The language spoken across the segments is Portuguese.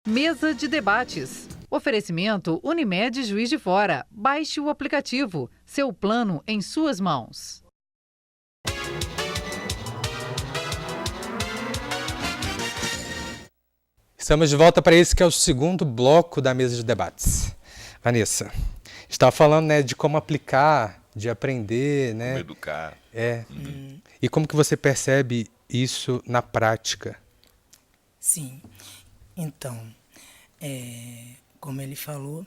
Mesa de debates. Oferecimento Unimed Juiz de Fora. Baixe o aplicativo. Seu plano em suas mãos. Estamos de volta para esse que é o segundo bloco da mesa de debates. Vanessa, estava falando, né, de como aplicar, de aprender, né? Como educar. E como que você percebe isso na prática? Sim. Então, como ele falou,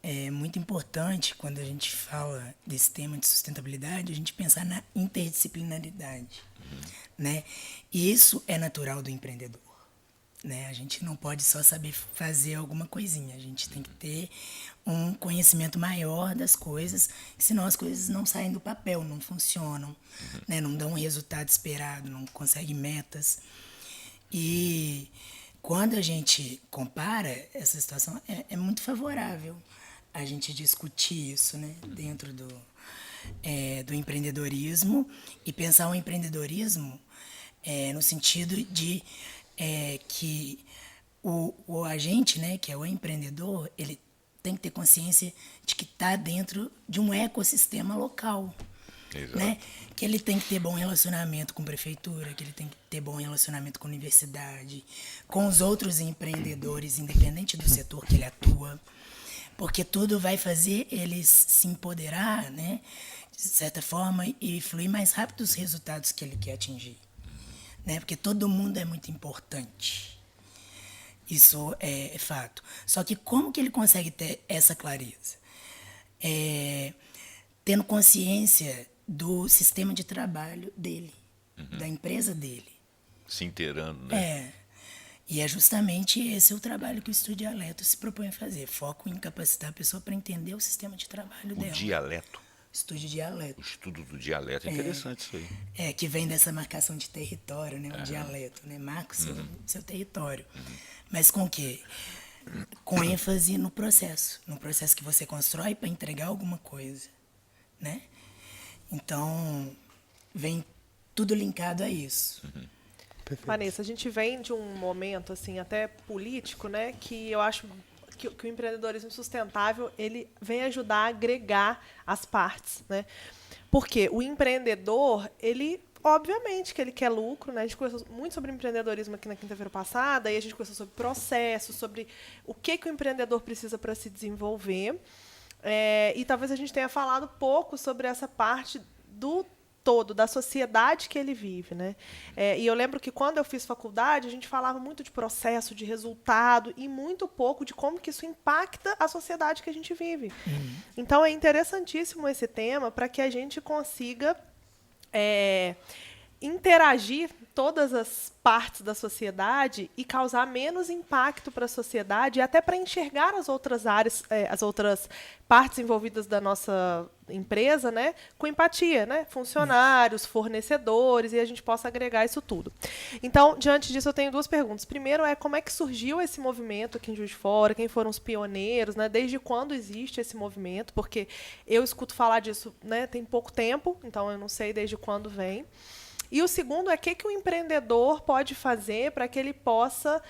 é muito importante quando a gente fala desse tema de sustentabilidade, a gente pensar na interdisciplinaridade, né? E isso é natural do empreendedor, né? A gente não pode só saber fazer alguma coisinha, a gente tem que ter um conhecimento maior das coisas, senão as coisas não saem do papel, não funcionam, né? Não dão o resultado esperado, não conseguem metas. E quando a gente compara, essa situação é muito favorável a gente discutir isso, né, dentro do empreendedorismo e pensar o empreendedorismo no sentido de que o agente, né, que é o empreendedor, ele tem que ter consciência de que está dentro de um ecossistema local. Exato. Né? Que ele tem que ter bom relacionamento com a prefeitura, que ele tem que ter bom relacionamento com a universidade, com os outros empreendedores, independente do setor que ele atua, porque tudo vai fazer ele se empoderar, né, de certa forma, e fluir mais rápido os resultados que ele quer atingir, né? Porque todo mundo é muito importante. Isso é fato. Só que como que ele consegue ter essa clareza? Tendo consciência do sistema de trabalho dele, da empresa dele. Se inteirando, né? E é justamente esse o trabalho que o Estudo Dialeto se propõe a fazer. Foco em capacitar a pessoa para entender o sistema de trabalho dela. O dialeto. Estudo Dialeto. O estudo do dialeto. É interessante isso aí. Que vem dessa marcação de território, né? O dialeto, né? Marca o seu território. Mas com o quê? Com ênfase no processo. No processo que você constrói para entregar alguma coisa, né? Então, vem tudo linkado a isso. Vanessa, a gente vem de um momento assim até político, né, que eu acho que o empreendedorismo sustentável ele vem ajudar a agregar as partes, né? Porque o empreendedor, ele obviamente que ele quer lucro, né? A gente conversou muito sobre empreendedorismo aqui na quinta-feira passada, e a gente conversou sobre processos, sobre o que o empreendedor precisa para se desenvolver. E talvez a gente tenha falado pouco sobre essa parte do todo, da sociedade que ele vive, né? E eu lembro que quando eu fiz faculdade, a gente falava muito de processo, de resultado, e muito pouco de como que isso impacta a sociedade que a gente vive. Então, é interessantíssimo esse tema para que a gente consiga interagir todas as partes da sociedade e causar menos impacto para a sociedade e até para enxergar as outras áreas, as outras partes envolvidas da nossa empresa, né, com empatia, né, funcionários, fornecedores, e a gente possa agregar isso tudo. Então, diante disso, eu tenho duas perguntas. Primeiro como é que surgiu esse movimento aqui em Juiz de Fora, quem foram os pioneiros, né, desde quando existe esse movimento, porque eu escuto falar disso, né, tem pouco tempo, então eu não sei desde quando vem. E o segundo o que o empreendedor pode fazer para que ele possa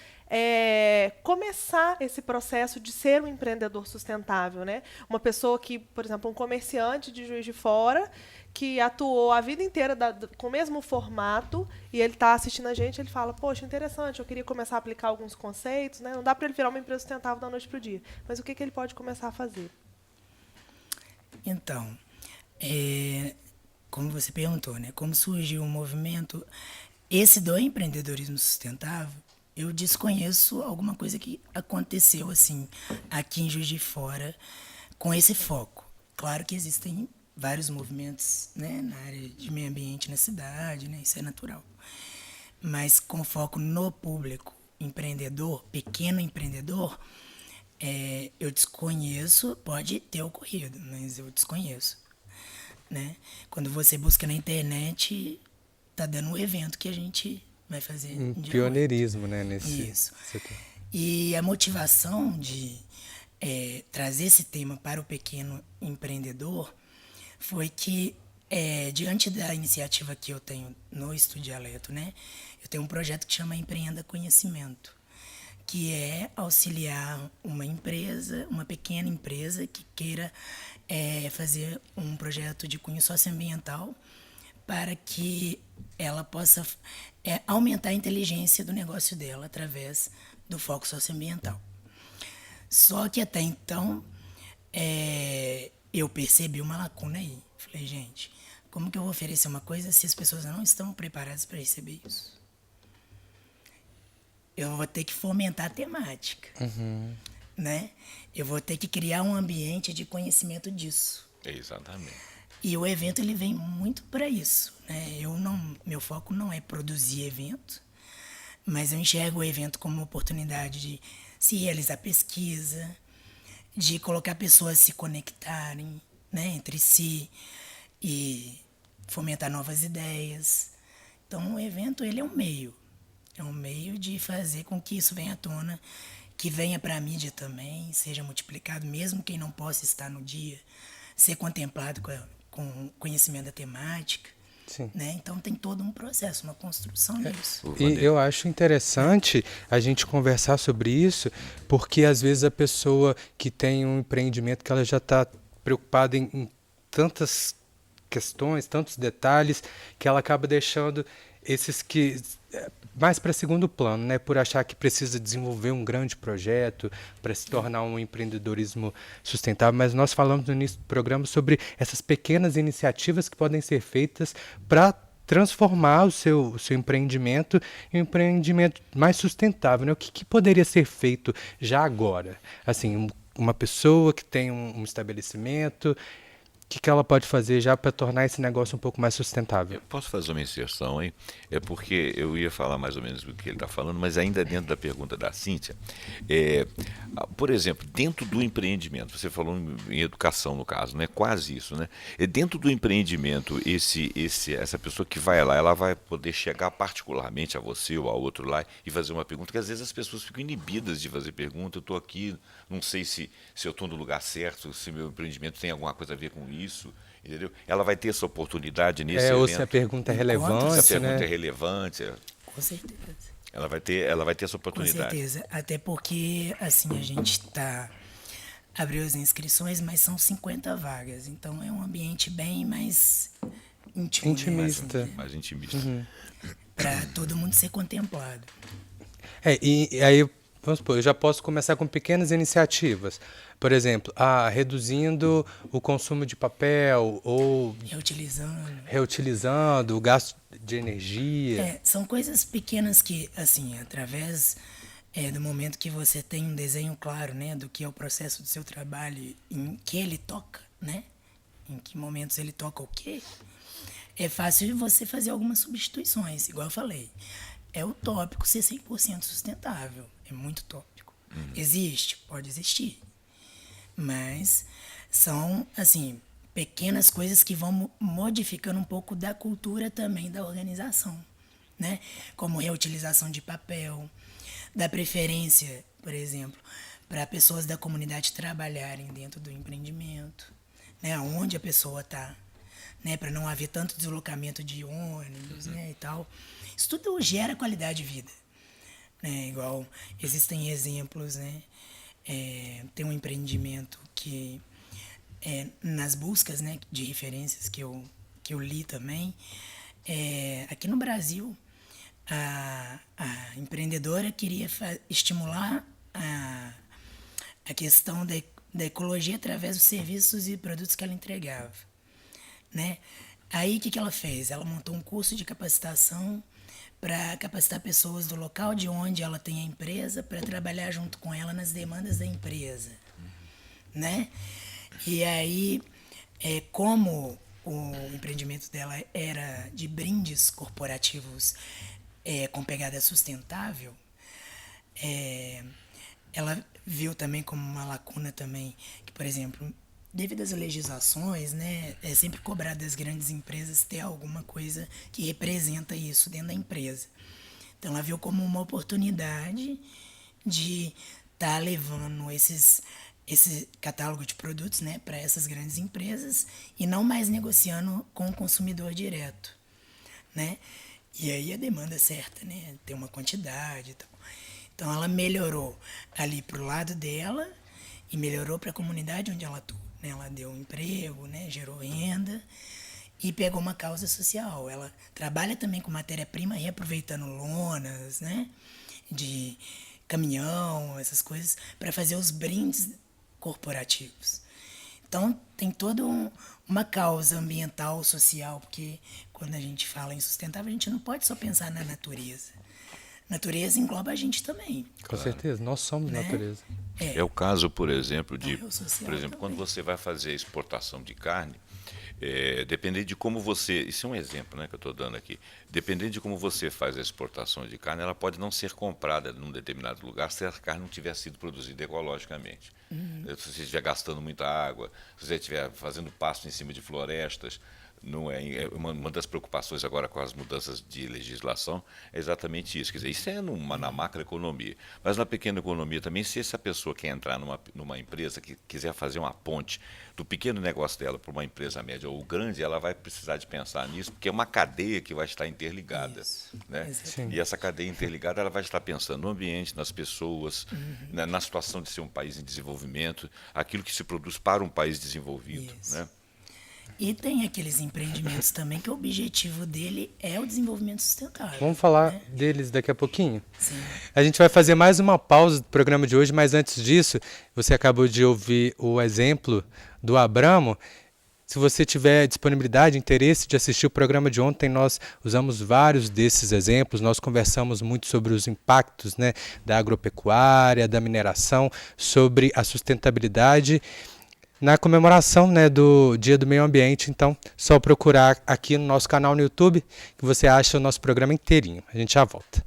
começar esse processo de ser um empreendedor sustentável, né? Uma pessoa que, por exemplo, um comerciante de Juiz de Fora, que atuou a vida inteira com o mesmo formato, e ele está assistindo a gente, ele fala, poxa, interessante, eu queria começar a aplicar alguns conceitos, né? Não dá para ele virar uma empresa sustentável da noite para o dia, mas o que ele pode começar a fazer? Então, como você perguntou, né? Como surgiu o movimento, esse do empreendedorismo sustentável, eu desconheço alguma coisa que aconteceu assim aqui em Juiz de Fora com esse foco. Claro que existem vários movimentos, né, na área de meio ambiente na cidade, né? Isso é natural. Mas com foco no público empreendedor, pequeno empreendedor, eu desconheço, pode ter ocorrido, mas eu desconheço. Né? Quando você busca na internet, tá dando um evento que a gente vai fazer. Pioneirismo, né? Nesse Isso. setor. E a motivação de trazer esse tema para o pequeno empreendedor foi que, diante da iniciativa que eu tenho no Estudo Dialeto, né? Eu tenho um projeto que chama Empreenda Conhecimento, que é auxiliar uma empresa, uma pequena empresa que queira fazer um projeto de cunho socioambiental para que ela possa aumentar a inteligência do negócio dela através do foco socioambiental. Só que até então eu percebi uma lacuna aí. Falei, gente, como que eu vou oferecer uma coisa se as pessoas não estão preparadas para receber isso? Eu vou ter que fomentar a temática, né? Eu vou ter que criar um ambiente de conhecimento disso. Exatamente. E o evento ele vem muito para isso, né? Meu foco não é produzir evento, mas eu enxergo o evento como uma oportunidade de se realizar pesquisa, de colocar pessoas a se conectarem, né, entre si e fomentar novas ideias. Então o evento ele é um meio de fazer com que isso venha à tona, que venha para a mídia também, seja multiplicado, mesmo quem não possa estar no dia, ser contemplado com conhecimento da temática. Sim. Né? Então tem todo um processo, uma construção disso. E eu acho interessante a gente conversar sobre isso, porque às vezes a pessoa que tem um empreendimento que ela já está preocupada em tantas questões, tantos detalhes, que ela acaba deixando esses que mais para segundo plano, né? Por achar que precisa desenvolver um grande projeto para se tornar um empreendedorismo sustentável. Mas nós falamos no início do programa sobre essas pequenas iniciativas que podem ser feitas para transformar o seu empreendimento em um empreendimento mais sustentável, né? O que poderia ser feito já agora? Assim, uma pessoa que tem um estabelecimento, o que ela pode fazer já para tornar esse negócio um pouco mais sustentável? Eu posso fazer uma inserção, hein? É porque eu ia falar mais ou menos do que ele está falando, mas ainda dentro da pergunta da Cíntia, por exemplo, dentro do empreendimento, você falou em educação no caso, né? Quase isso, né? Dentro do empreendimento, essa pessoa que vai lá, ela vai poder chegar particularmente a você ou a outro lá e fazer uma pergunta, que às vezes as pessoas ficam inibidas de fazer pergunta. Eu estou aqui, não sei se eu estou no lugar certo, se meu empreendimento tem alguma coisa a ver com isso, entendeu? Ela vai ter essa oportunidade nesse evento. Ou se a pergunta é relevante, se a pergunta né? é relevante. Com certeza. Ela vai ter essa oportunidade. Com certeza. Até porque, assim, a gente abriu as inscrições, mas são 50 vagas. Então é um ambiente bem mais íntimo. Intimista. Né, assim, Mais intimista. para todo mundo ser contemplado. E aí, vamos supor, eu já posso começar com pequenas iniciativas. Por exemplo, reduzindo o consumo de papel ou reutilizando o gasto de energia. São coisas pequenas que, assim, através do momento que você tem um desenho claro, né, do que é o processo do seu trabalho, em que ele toca, né, em que momentos ele toca o quê, é fácil de você fazer algumas substituições, igual eu falei. É utópico ser 100% sustentável, é muito utópico. Existe, pode existir. Mas são, assim, pequenas coisas que vão modificando um pouco da cultura também da organização, né? Como reutilização de papel, da preferência, por exemplo, para pessoas da comunidade trabalharem dentro do empreendimento, né? Onde a pessoa está, né? Para não haver tanto deslocamento de ônibus, né? E tal. Isso tudo gera qualidade de vida, né? Igual existem exemplos, né? Tem um empreendimento que nas buscas, né, de referências que eu li também, aqui no Brasil a empreendedora queria estimular a questão da ecologia através dos serviços e produtos que ela entregava, né? Aí o que ela fez? Ela montou um curso de capacitação para capacitar pessoas do local de onde ela tem a empresa para trabalhar junto com ela nas demandas da empresa, né? E aí, como o empreendimento dela era de brindes corporativos com pegada sustentável, ela viu também como uma lacuna também, que, por exemplo, devido às legislações, né, é sempre cobrado das grandes empresas ter alguma coisa que representa isso dentro da empresa. Então ela viu como uma oportunidade de estar levando esse catálogo de produtos, né, para essas grandes empresas e não mais negociando com o consumidor direto, né? E aí a demanda é certa, né? Tem uma quantidade e tal. Então ela melhorou ali para o lado dela e melhorou para a comunidade onde ela atua, né? Ela deu um emprego, né? Gerou renda e pegou uma causa social. Ela trabalha também com matéria-prima, reaproveitando lonas, né? De caminhão, essas coisas, para fazer os brindes corporativos. Então, tem toda uma causa ambiental, social, porque quando a gente fala em sustentável, a gente não pode só pensar na natureza. Natureza engloba a gente também. Com certeza, nós somos Né? natureza. É o caso, por exemplo, de, É o social por exemplo, quando também. você vai fazer a exportação de carne, dependendo de como você, isso é um exemplo, né, que eu estou dando aqui, dependendo de como você faz a exportação de carne, ela pode não ser comprada num determinado lugar se a carne não tiver sido produzida ecologicamente. Se você estiver gastando muita água, se você estiver fazendo pasto em cima de florestas, não é uma das preocupações agora com as mudanças de legislação é exatamente isso. Quer dizer, isso é na macroeconomia. Mas na pequena economia também, se essa pessoa quer entrar numa empresa que quiser fazer uma ponte do pequeno negócio dela para uma empresa média ou grande, ela vai precisar de pensar nisso, porque é uma cadeia que vai estar interligada. Né? Exatamente. E essa cadeia interligada ela vai estar pensando no ambiente, nas pessoas, na situação de ser um país em desenvolvimento, aquilo que se produz para um país desenvolvido. Isso. Né? E tem aqueles empreendimentos também que o objetivo dele é o desenvolvimento sustentável. Vamos falar deles daqui a pouquinho? Sim. A gente vai fazer mais uma pausa do programa de hoje, mas antes disso, você acabou de ouvir o exemplo do Abramo. Se você tiver disponibilidade, interesse de assistir o programa de ontem, nós usamos vários desses exemplos, nós conversamos muito sobre os impactos, né, da agropecuária, da mineração, sobre a sustentabilidade na comemoração, né, do Dia do Meio Ambiente. Então, só procurar aqui no nosso canal no YouTube que você acha o nosso programa inteirinho. A gente já volta.